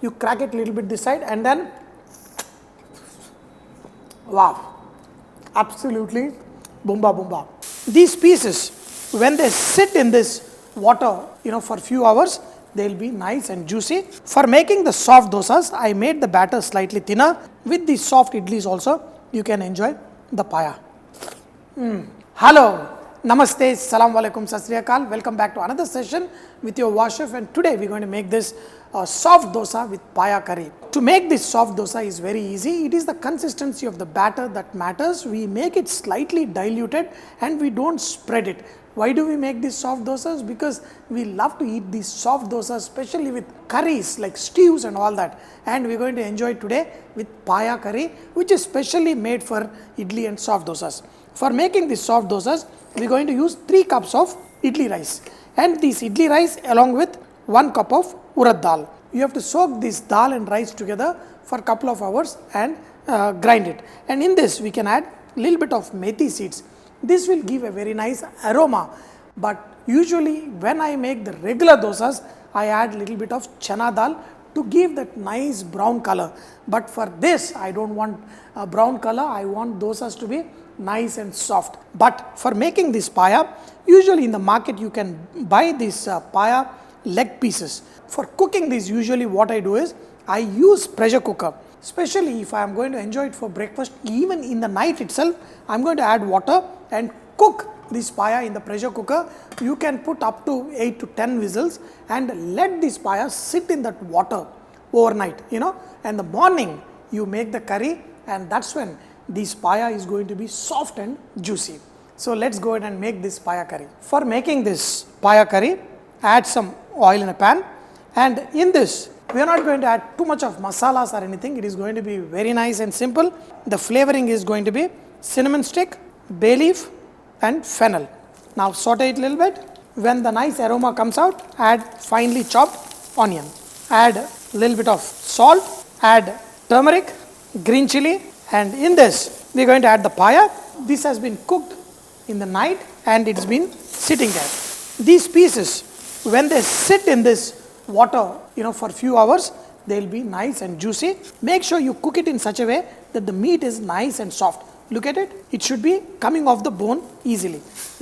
you crack it a little bit this side and then, wow, absolutely boomba boomba. These pieces, when they sit in this water, for a few hours, they will be nice and juicy. For making the soft dosas, I made the batter slightly thinner. With the soft idlis also, you can enjoy the paya. Hello, namaste, salam alaikum, sat sri akal. Welcome back to another session with your Vahchef, and today we are going to make this soft dosa with paya curry. To make this soft dosa is very easy. It is the consistency of the batter that matters. We make it slightly diluted and we don't spread it. Why do we make these soft dosas? Because we love to eat these soft dosas, especially with curries like stews and all that. And we are going to enjoy today with paya curry, which is specially made for idli and soft dosas. For making these soft dosas, we are going to use 3 cups of idli rice. And this idli rice along with 1 cup of urad dal. You have to soak this dal and rice together for a couple of hours and grind it. And in this, we can add a little bit of methi seeds. This will give a very nice aroma, but usually when I make the regular dosas, I add little bit of chana dal to give that nice brown color. But for this, I don't want a brown color, I want dosas to be nice and soft. But for making this paya, usually in the market you can buy this paya leg pieces. For cooking this, usually what I do is, I use pressure cooker. Especially if I am going to enjoy it for breakfast, even in the night itself, I am going to add water and cook this paya in the pressure cooker. You can put up to 8 to 10 whistles and let this paya sit in that water overnight, and the morning you make the curry, and that's when this paya is going to be soft and juicy. So let's go ahead and make this paya curry. For making this paya curry, add some oil in a pan, and in this, we are not going to add too much of masalas or anything. It is going to be very nice and simple. The flavoring is going to be cinnamon stick, bay leaf and fennel. Now saute it a little bit. When the nice aroma comes out, add finely chopped onion. Add a little bit of salt. Add turmeric, green chilli, and in this, we are going to add the paya. This has been cooked in the night and it's been sitting there. These pieces, when they sit in this water, for a few hours, they will be nice and juicy. Make sure you cook it in such a way that the meat is nice and soft. Look at it. It should be coming off the bone easily.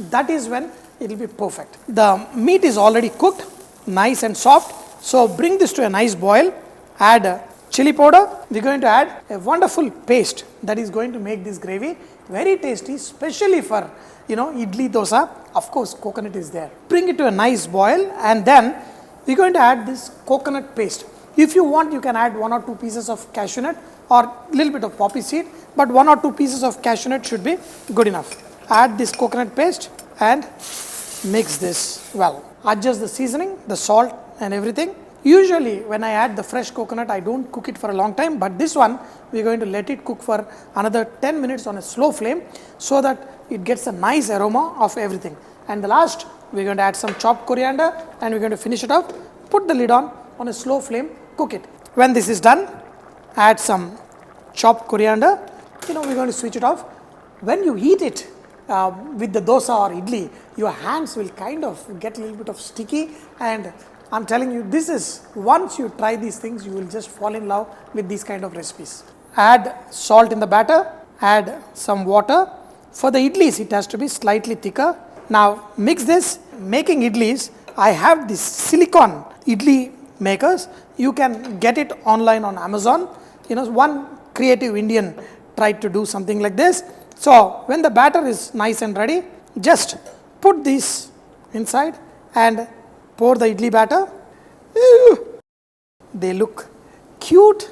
That is when it will be perfect. The meat is already cooked, nice and soft. So bring this to a nice boil. Add chili powder. We are going to add a wonderful paste that is going to make this gravy very tasty, especially for idli dosa. Of course, coconut is there. Bring it to a nice boil, and then we are going to add this coconut paste. If you want, you can add 1 or 2 pieces of cashew nut or a little bit of poppy seed, but 1 or 2 pieces of cashew nut should be good enough. Add this coconut paste and mix this well. Adjust the seasoning, the salt and everything. Usually when I add the fresh coconut, I don't cook it for a long time, but this one we are going to let it cook for another 10 minutes on a slow flame so that it gets a nice aroma of everything. And the last, we are going to add some chopped coriander and we are going to finish it off. Put the lid on a slow flame, cook it. When this is done, add some chopped coriander. We are going to switch it off. When you eat it with the dosa or idli, your hands will kind of get a little bit of sticky, and I'm telling you, this is, once you try these things, you will just fall in love with these kind of recipes. Add salt in the batter, add some water. For the idlis, it has to be slightly thicker. Now mix this. Making idlis, I have this silicone idli makers. You can get it online on Amazon. One creative Indian tried to do something like this. So when the batter is nice and ready, just put this inside and pour the idli batter. They look cute.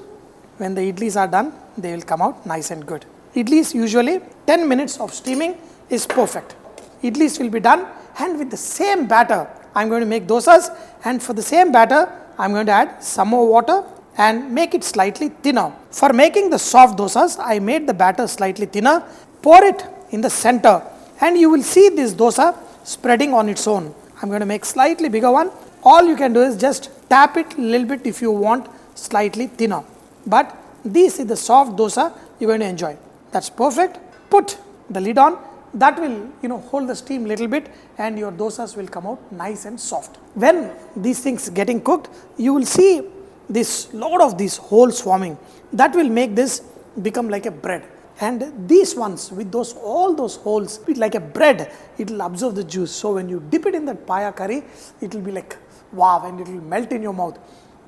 When the idlis are done, they will come out nice and good. Idlis, usually 10 minutes of steaming is perfect. Idlis will be done, and with the same batter, I am going to make dosas, and for the same batter, I am going to add some more water and make it slightly thinner. For making the soft dosas, I made the batter slightly thinner. Pour it in the center, and you will see this dosa spreading on its own. I am going to make slightly bigger one. All you can do is just tap it a little bit if you want slightly thinner. But this is the soft dosa you are going to enjoy. That's perfect. Put the lid on. That will hold the steam little bit, and your dosas will come out nice and soft. When these things getting cooked, you will see this lot of these holes forming, that will make this become like a bread. And these ones with those all those holes, with like a bread, it will absorb the juice. So when you dip it in that paya curry, it will be like wow, and it will melt in your mouth.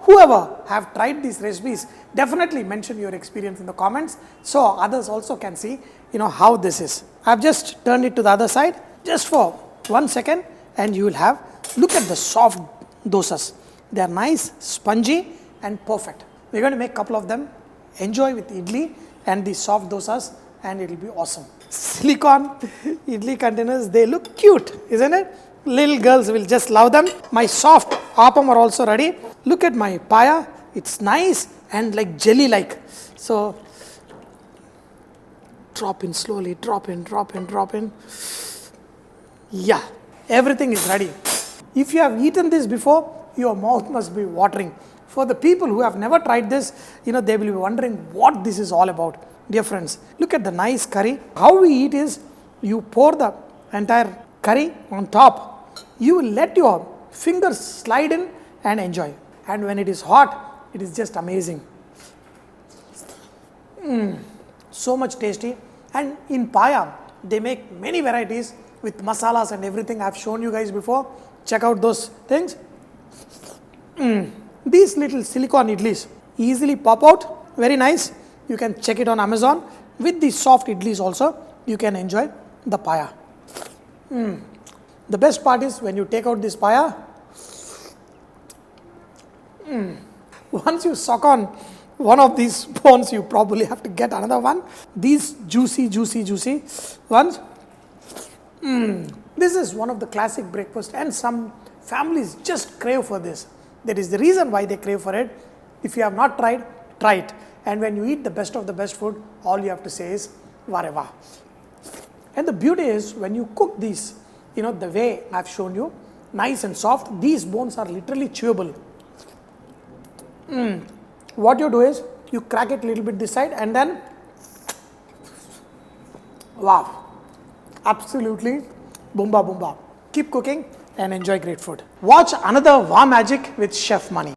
Whoever have tried these recipes, definitely mention your experience in the comments so others also can see how this is. I've just turned it to the other side just for 1 second, and you will have, look at the soft dosas. They are nice, spongy and perfect. We're going to make a couple of them, enjoy with idli and the soft dosas, and it will be awesome. Silicone idli containers, they look cute, isn't it? Little girls will just love them. My soft appam are also ready. Look at my paya, it's nice and like jelly like. So drop in slowly, drop in, drop in, drop in. Yeah, everything is ready. If you have eaten this before, your mouth must be watering. For the people who have never tried this, they will be wondering what this is all about. Dear friends, look at the nice curry. How we eat is, you pour the entire curry on top. You will let your fingers slide in and enjoy. And when it is hot, it is just amazing. So much tasty. And in Paya, they make many varieties with masalas and everything. I've shown you guys before. Check out those things. These little silicone idlis easily pop out. Very nice. You can check it on Amazon. With these soft idlis also, you can enjoy the Paya. The best part is when you take out this Paya, once you suck on one of these bones, you probably have to get another one. These juicy ones. This is one of the classic breakfast, and some families just crave for this. That is the reason why they crave for it. If you have not tried, try it. And when you eat the best of the best food, all you have to say is Vareva. And the beauty is when you cook these, the way I've shown you, nice and soft, these bones are literally chewable. What you do is, you crack it a little bit this side and then, wow, absolutely boomba boomba. Keep cooking and enjoy great food. Watch another Wow Magic with Chef Mani.